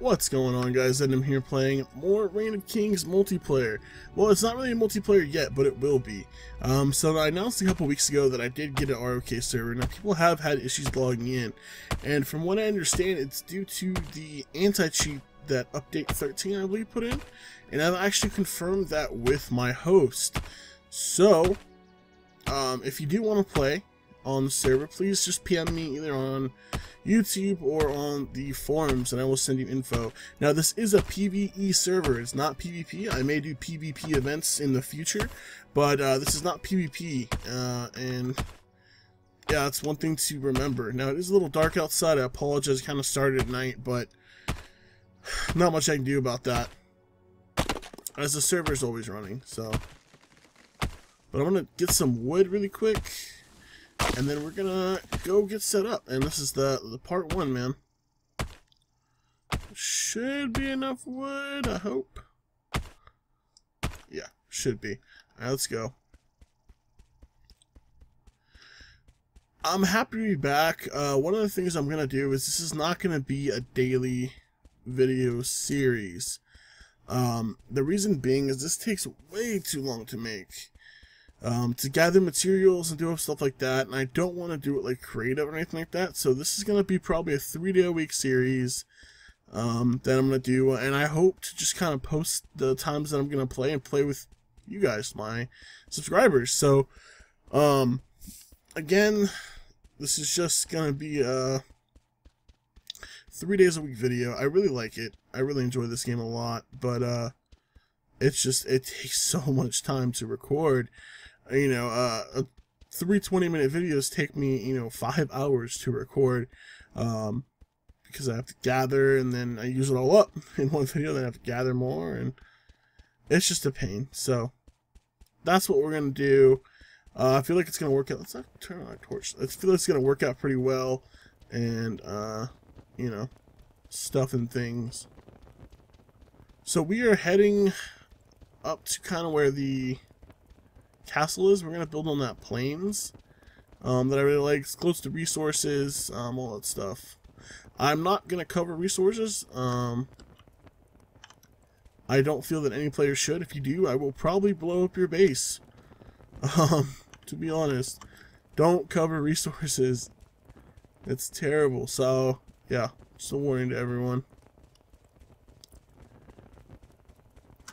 What's going on, guys? Aendams here playing more Reign of Kings multiplayer. Well, it's not really a multiplayer yet, but it will be. So I announced a couple weeks ago that I did get an ROK server. Now, people have had issues logging in, and from what I understand, it's due to the anti-cheat that update 13, I believe, put in, and I've actually confirmed that with my host. So, if you do want to play on the server, please just PM me either on YouTube or on the forums and I will send you info. Now, this is a PvE server, it's not PvP. I may do PvP events in the future, but this is not PvP, and yeah, that's one thing to remember. Now, it is a little dark outside. I apologize, it kind of started at night, but not much I can do about that, as the server is always running. So, but I'm gonna get some wood really quick, and then we're gonna go get set up. And this is the part one, man. Should be enough wood, I hope. Yeah, should be. Alright, let's go. I'm happy to be back. One of the things I'm gonna do is this is not gonna be a daily video series. The reason being is this takes way too long to make. To gather materials and do stuff like that, and I don't want to do it like creative or anything like that. So this is going to be probably a 3-day-a-week series that I'm going to do, and I hope to just kind of post the times that I'm going to play and play with you guys, my subscribers. So again, this is just going to be a 3-days-a-week video. I really like it. I really enjoy this game a lot, but it's just, it takes so much time to record. You know, 3 20-minute videos take me, 5 hours to record, because I have to gather, and then I use it all up in one video, then I have to gather more, and it's just a pain. So that's what we're gonna do. I feel like it's gonna work out. Let's not turn on our torch. I feel like it's gonna work out pretty well, and stuff and things. So we are heading up to kind of where the castle is. We're gonna build on that plains that I really like. It's close to resources, all that stuff. I'm not gonna cover resources. I don't feel that any player should. If you do, I will probably blow up your base. To be honest, don't cover resources. It's terrible. So yeah, just a warning to everyone.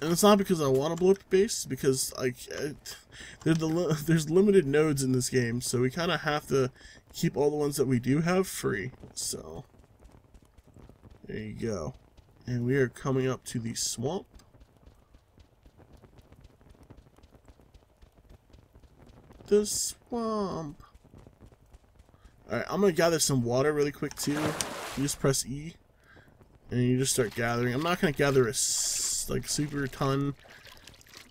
And it's not because I want to blow up the base, because there's limited nodes in this game, so we kind of have to keep all the ones that we do have free. So there you go. And we are coming up to the swamp. The swamp. Alright, I'm going to gather some water really quick too. You just press E and you just start gathering. I'm not going to gather a super ton,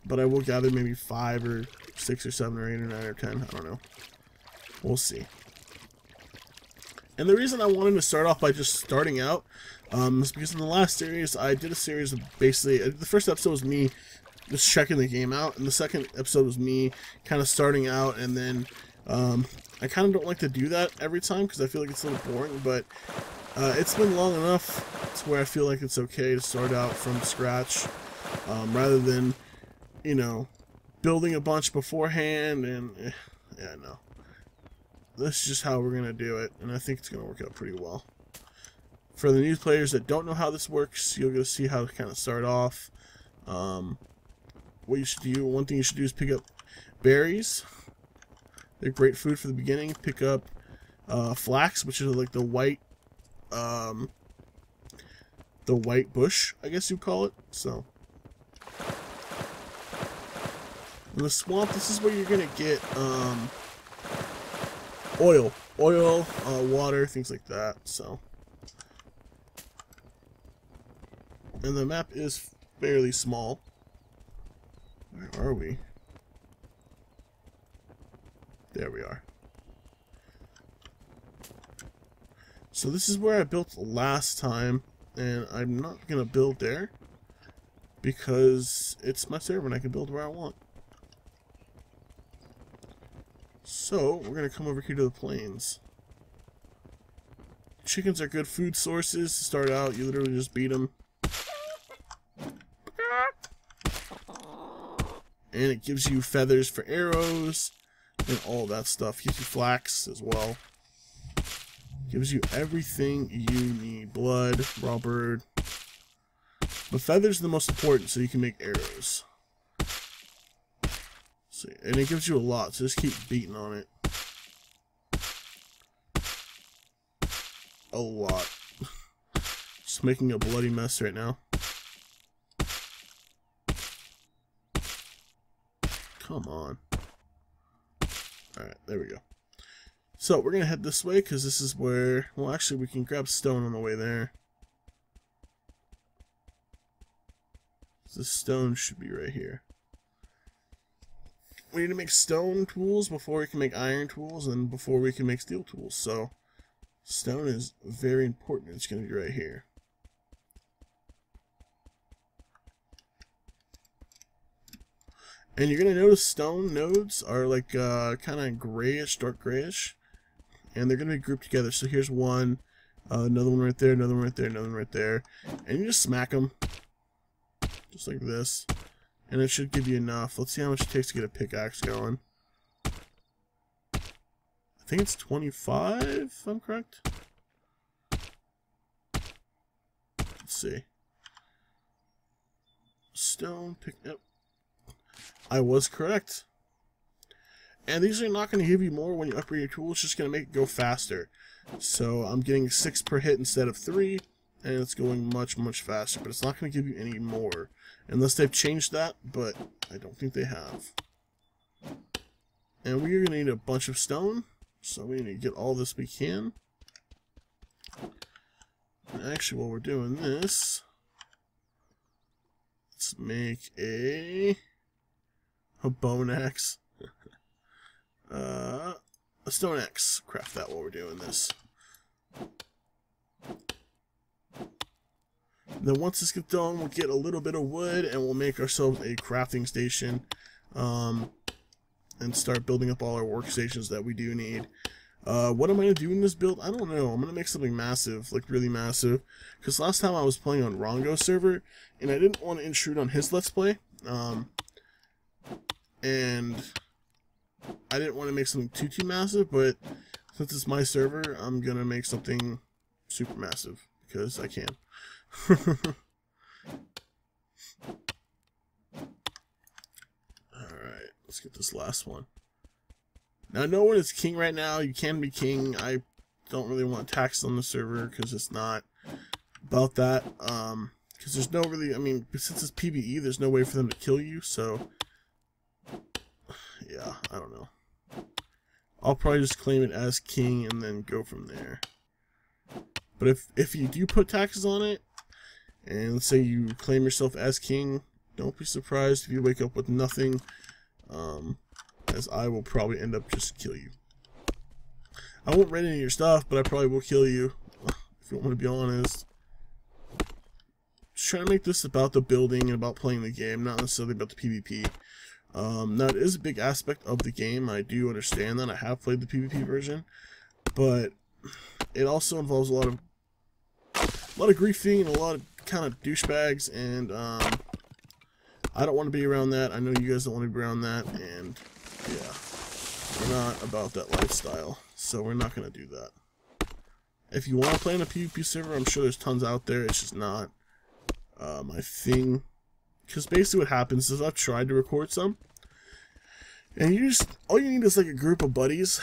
but I will gather maybe 5 or 6 or 7 or 8 or 9 or 10. I don't know. We'll see. And the reason I wanted to start off by just starting out is because in the last series I did a series of basically, the first episode was me just checking the game out, and the second episode was me kind of starting out, and then I kind of don't like to do that every time because I feel like it's a little boring, but it's been long enough to where I feel like it's okay to start out from scratch, rather than, building a bunch beforehand, and yeah, no. This is just how we're going to do it, and I think it's going to work out pretty well. For the new players that don't know how this works, you'll get to see how to kind of start off. What you should do, one thing you should do is pick up berries. They're great food for the beginning. Pick up flax, which is like the white bush, I guess you call it. So in the swamp, this is where you're gonna get oil, water, things like that. So, and the map is fairly small. Where are we? There we are. So this is where I built last time, and I'm not gonna build there because it's my server and I can build where I want. So we're gonna come over here to the plains. chickens are good food sources to start out. You literally just beat them. And it gives you feathers for arrows and all that stuff. Gives you flax as well. Gives you everything you need. Blood, raw bird. But feathers are the most important, so you can make arrows. See, and it gives you a lot, so just keep beating on it. A lot. Just making a bloody mess right now. Come on. Alright, there we go. So, we're going to head this way, because this is where... Well, actually, we can grab stone on the way there. This stone should be right here. We need to make stone tools before we can make iron tools, and before we can make steel tools. So, stone is very important. It's going to be right here. And you're going to notice stone nodes are like kind of grayish, dark grayish. And they're going to be grouped together. So here's one, another one right there, another one right there, another one right there. And you just smack them. Just like this. And it should give you enough. Let's see how much it takes to get a pickaxe going. I think it's 25, if I'm correct. Let's see. Stone pick up. I was correct. And these are not going to give you more when you upgrade your tool. It's just going to make it go faster. So I'm getting 6 per hit instead of 3. And it's going much, much faster. But it's not going to give you any more. Unless they've changed that. But I don't think they have. And we're going to need a bunch of stone. So we need to get all this we can. And actually, while we're doing this, let's make a bone axe. A stone axe. Craft that while we're doing this. Then once this gets done, we'll get a little bit of wood and we'll make ourselves a crafting station. And start building up all our workstations that we do need. What am I going to do in this build? I don't know. I'm going to make something massive, like really massive. Because last time I was playing on Rongo's server, and I didn't want to intrude on his Let's Play. And I didn't want to make something too massive, but since it's my server, I'm going to make something super massive. Because I can. Alright, let's get this last one. Now, no one is king right now. You can be king. I don't really want taxes on the server because it's not about that. Because there's no really, I mean, since it's PvE, there's no way for them to kill you. So, yeah, I don't know. I'll probably just claim it as king and then go from there. But if you do put taxes on it, and let's say you claim yourself as king, don't be surprised if you wake up with nothing. As I will probably end up just kill you. I won't raid any of your stuff, but I probably will kill you, if you want me to be honest. Just trying to make this about the building and about playing the game, not necessarily about the PvP. Now, it is a big aspect of the game. I do understand that. I have played the PvP version, but it also involves a lot of griefing and a lot of kind of douchebags, and I don't want to be around that. I know you guys don't want to be around that, and yeah, we're not about that lifestyle, so we're not going to do that. If you want to play on a PvP server, I'm sure there's tons out there. It's just not my thing. Because basically what happens is I've tried to record some, and all you need is like a group of buddies,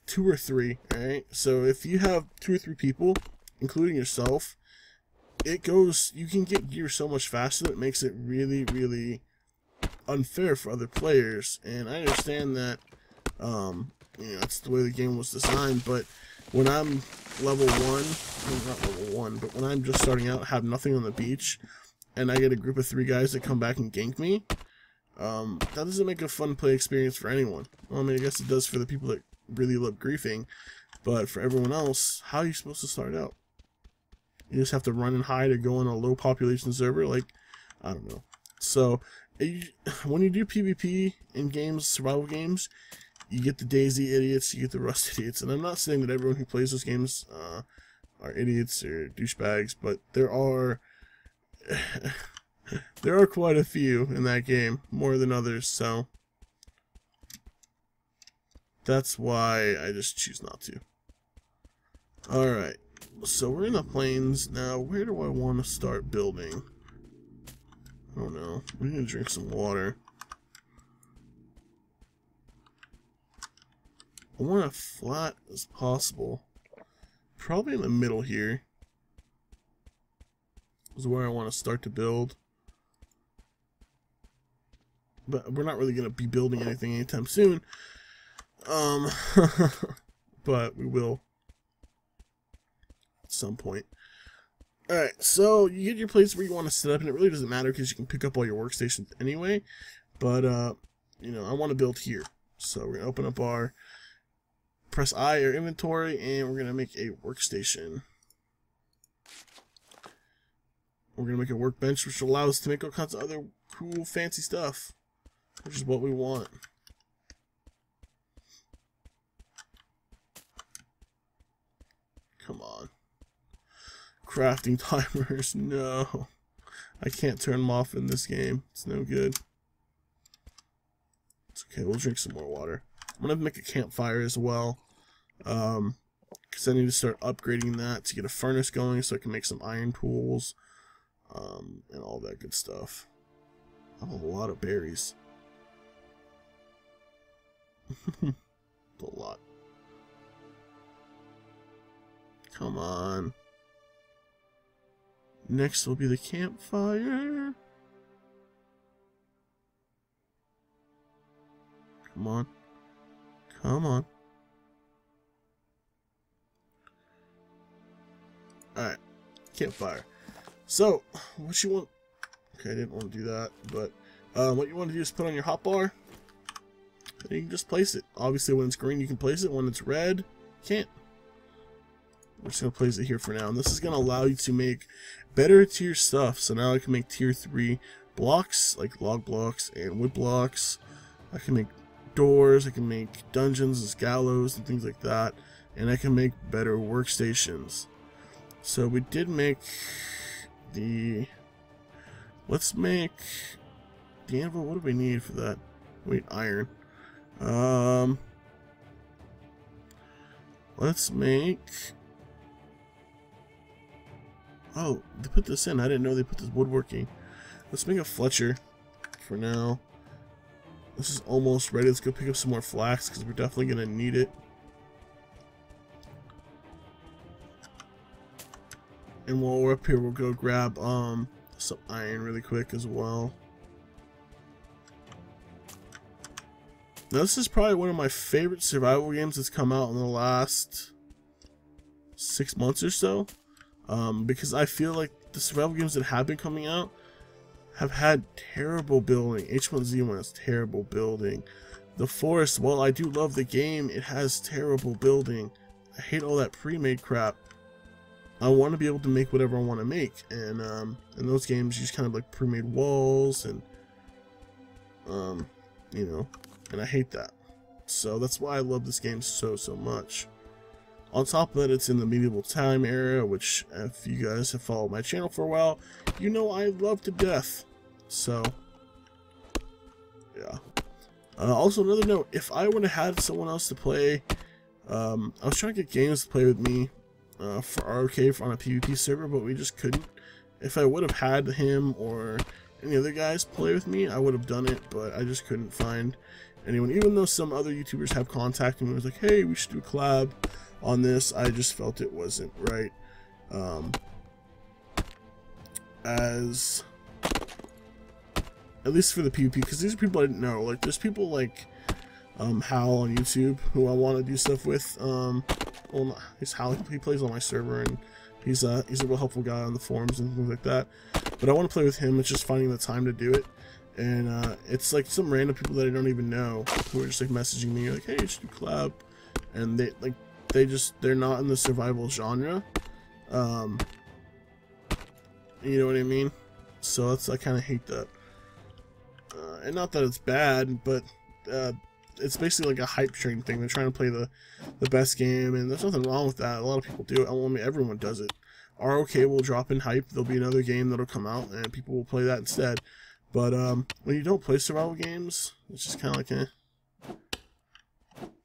2 or 3, alright? So if you have 2 or 3 people, including yourself, you can get gear so much faster that it makes it really, really unfair for other players. And I understand that, that's the way the game was designed, but when I'm level 1, not level 1, but when I'm just starting out, have nothing on the beach, and I get a group of 3 guys that come back and gank me, that doesn't make a fun play experience for anyone. Well, I mean, I guess it does for the people that really love griefing, but for everyone else, how are you supposed to start out? You just have to run and hide or go on a low population server? Like, I don't know. So, when you do PvP in games, survival games, you get the Daisy idiots, you get the Rust idiots. And I'm not saying that everyone who plays those games are idiots or douchebags, but there are there are quite a few in that game, more than others, so that's why I just choose not to. Alright, so we're in the plains now. Where do I want to start building? I don't know. We're gonna drink some water. I want it flat as possible. Probably in the middle here is where I want to start to build. But we're not really going to be building anything anytime soon. But we will at some point. Alright, so you get your place where you want to set up, and it really doesn't matter because you can pick up all your workstations anyway. But, you know, I want to build here. So we're going to open up our... press I or inventory, and we're going to make a workstation. We're going to make a workbench, which will allow us to make all kinds of other cool, fancy stuff, which is what we want. Come on. Crafting timers, no. I can't turn them off in this game. It's no good. It's okay, we'll drink some more water. I'm going to make a campfire as well, because I need to start upgrading that to get a furnace going so I can make some iron tools, and all that good stuff. I have a lot of berries. A lot. Come on. Next will be the campfire. Come on. Come on. Alright. Campfire. So, what you want... Okay, I didn't want to do that, but what you want to do is put on your hotbar, and you can just place it. Obviously, when it's green, you can place it. When it's red, you can't. We're just going to place it here for now. And this is going to allow you to make better tier stuff. So now I can make tier 3 blocks, like log blocks and wood blocks. I can make doors, I can make dungeons and gallows and things like that, and I can make better workstations. So we did make the... Let's make the anvil. What do we need for that? Wait, iron. Let's make... Oh, they put this in. I didn't know they put this woodworking. Let's make a Fletcher for now. This is almost ready. Let's go pick up some more flax because we're definitely going to need it. And while we're up here, we'll go grab some iron really quick as well. Now, this is probably one of my favorite survival games that's come out in the last 6 months or so. Because I feel like the survival games that have been coming out have had terrible building. H1Z1 has terrible building. The Forest, while I do love the game, it has terrible building. I hate all that pre-made crap. I want to be able to make whatever I want to make, and in those games you just kind of like pre-made walls and you know, and I hate that. So that's why I love this game so much. On top of that, it's in the medieval time era, which if you guys have followed my channel for a while, you know I love to death. So yeah. Also, another note, if I would have had someone else to play, I was trying to get games to play with me for ROK on a PvP server, but we just couldn't. If I would have had him or any other guys play with me, I would have done it, but I just couldn't find anyone. Even though some other YouTubers have contacted me and was like, hey, we should do a collab on this, I just felt it wasn't right. As at least for the PvP, because these are people I didn't know. Like, there's people like Hal on YouTube who I want to do stuff with. Well, not, he's Hal. He plays on my server, and he's a real helpful guy on the forums and things like that. But I want to play with him. It's just finding the time to do it. And it's like some random people that I don't even know who are just like messaging me like, hey, you should do collab. And they're not in the survival genre. You know what I mean? So I kind of hate that. And not that it's bad, but it's basically like a hype train thing. They're trying to play the best game, and there's nothing wrong with that. A lot of people do it. I mean, everyone does it. ROK will drop in hype. There'll be another game that'll come out, and people will play that instead. But when you don't play survival games, it's just kind of like,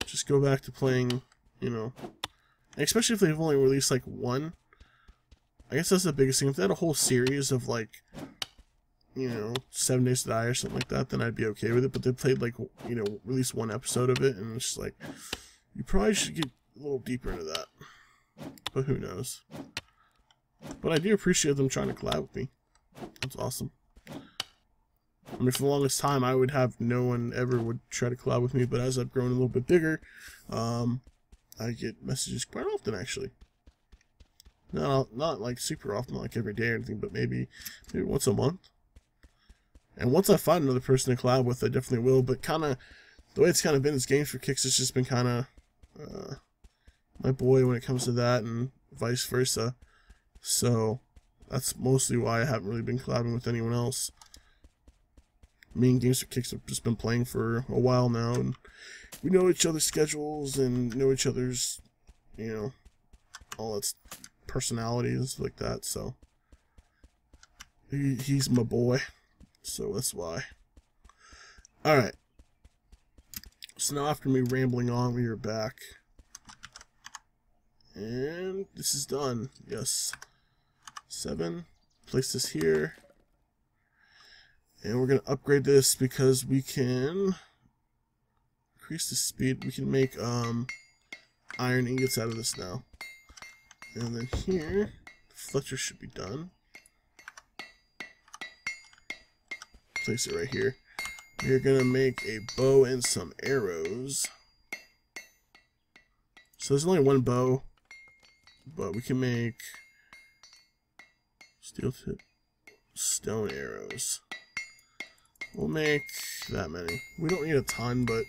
just go back to playing, you know. And especially if they've only released like one. I guess that's the biggest thing. If they had a whole series of like, you know, 7 Days to Die or something like that, then I'd be okay with it. But they played like, you know, released one episode of it, and it's just like, you probably should get a little deeper into that. But who knows? But I do appreciate them trying to collab with me. That's awesome. I mean, for the longest time, I would have no one ever would try to collab with me, but as I've grown a little bit bigger, I get messages quite often, actually. Not like super often, like every day or anything, but maybe once a month. And once I find another person to collab with, I definitely will. But kind of the way it's kind of been, is Games for Kicks has just been kind of my boy when it comes to that, and vice versa. So that's mostly why I haven't really been collabing with anyone else. Me and Games for Kicks have just been playing for a while now, and we know each other's schedules and know each other's, you know, all its personalities like that. So he's my boy, so that's why. Alright, so now after me rambling on, we are back, and this is done. Yes, 7, place this here, and we're gonna upgrade this because we can increase the speed. We can make iron ingots out of this now. And then here, the Fletcher should be done. Place it right here. We're gonna make a bow and some arrows. So there's only one bow, but we can make steel tip stone arrows. We'll make that many. We don't need a ton, but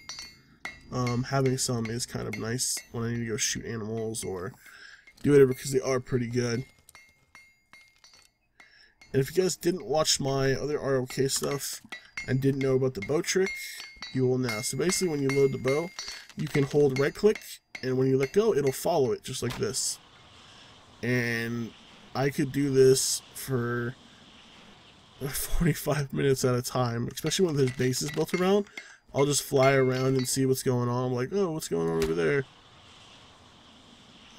having some is kind of nice when I need to go shoot animals or do whatever, because they are pretty good. And if you guys didn't watch my other ROK stuff and didn't know about the bow trick, you will now. So basically when you load the bow, you can hold right click, and when you let go, it'll follow it just like this. And I could do this for 45 minutes at a time, especially when there's bases built around. I'll just fly around and see what's going on. I'm like, oh, what's going on over there?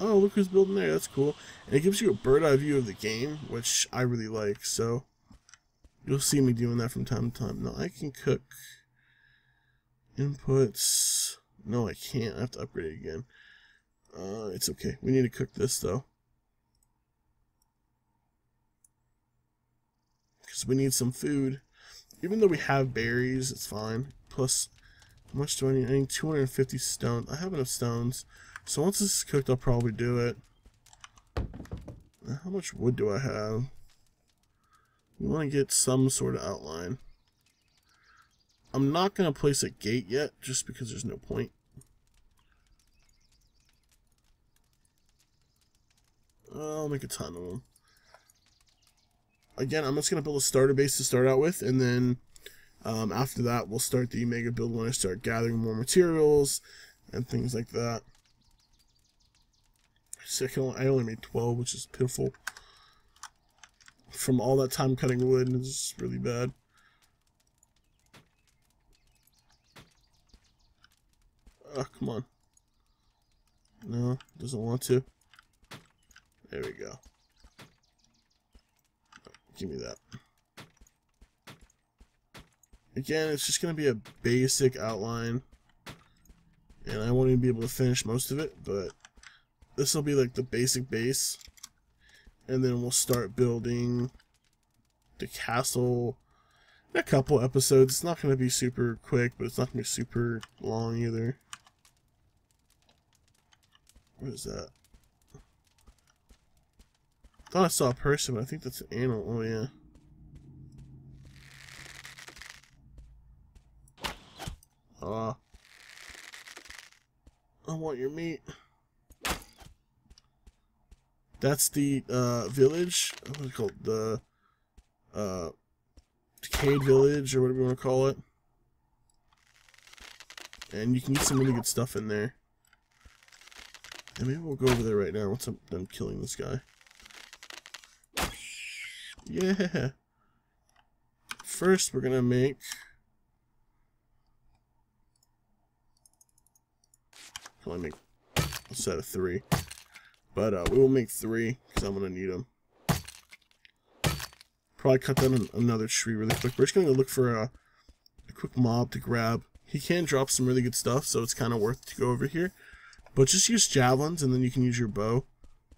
Oh, look who's building there. That's cool. And it gives you a bird's-eye view of the game, which I really like. So you'll see me doing that from time to time. Now I can cook inputs. No, I can't. I have to upgrade it again. It's okay. We need to cook this though, because we need some food. Even though we have berries, it's fine. Plus, how much do I need? I need 250 stone. I have enough stones. So once this is cooked, I'll probably do it. Now, how much wood do I have? We want to get some sort of outline. I'm not going to place a gate yet, just because there's no point. I'll make a ton of them. Again, I'm just going to build a starter base to start out with, and then after that, we'll start the mega build when I start gathering more materials and things like that. So I only made 12, which is pitiful. From all that time cutting wood, and it's really bad. Oh, come on. No, doesn't want to. There we go. Give me that. Again, it's just going to be a basic outline, and I won't even be able to finish most of it, but this will be like the basic base, and then we'll start building the castle in a couple episodes. It's not going to be super quick, but it's not going to be super long either. What is that? I thought I saw a person, but I think that's an animal. Oh yeah. I want your meat. That's the village. What's it called? The decayed village, or whatever you want to call it. And you can get some really good stuff in there. And maybe we'll go over there right now once I'm done killing this guy. Yeah! First, we're gonna make... I'll only make a set of 3. But we will make 3, because I'm gonna need them. Probably cut down another tree really quick. We're just gonna go look for a quick mob to grab. He can drop some really good stuff, so it's kind of worth it to go over here. But just use javelins, and then you can use your bow.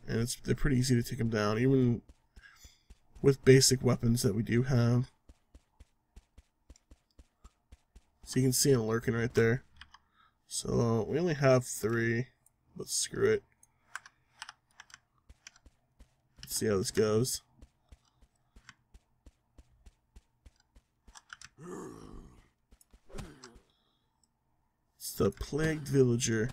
And they're pretty easy to take them down, even with basic weapons that we do have. So you can see him lurking right there. So we only have 3, but screw it. Let's see how this goes. It's the plagued villager.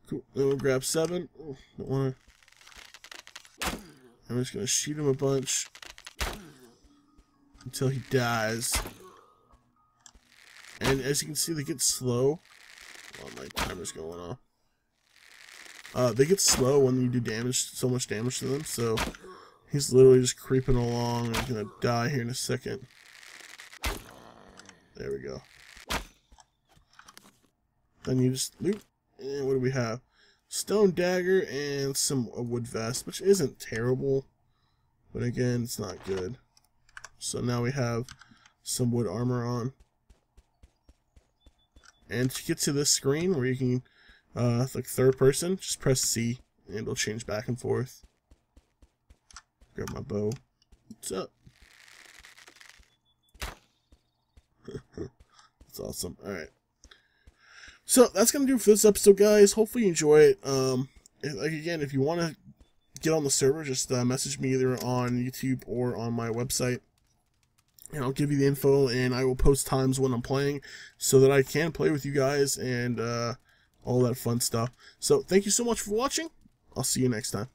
Cool. Then we'll grab 7. Oh, don't wanna. I'm just gonna shoot him a bunch until he dies. And as you can see, they get slow. Oh, my timer's going off. They get slow when you do damage, so much damage to them. So he's literally just creeping along. He's gonna die here in a second. There we go. Then you just loot. And what do we have? Stone dagger and some wood vest, which isn't terrible, but again, it's not good. So now we have some wood armor on. And to get to this screen where you can, like third person, just press C and it'll change back and forth. Grab my bow. What's up? That's awesome. Alright. So that's going to do it for this episode, guys. Hopefully you enjoy it. Like again, if you want to get on the server, just message me either on YouTube or on my website. And I'll give you the info, and I will post times when I'm playing so that I can play with you guys and all that fun stuff. So thank you so much for watching. I'll see you next time.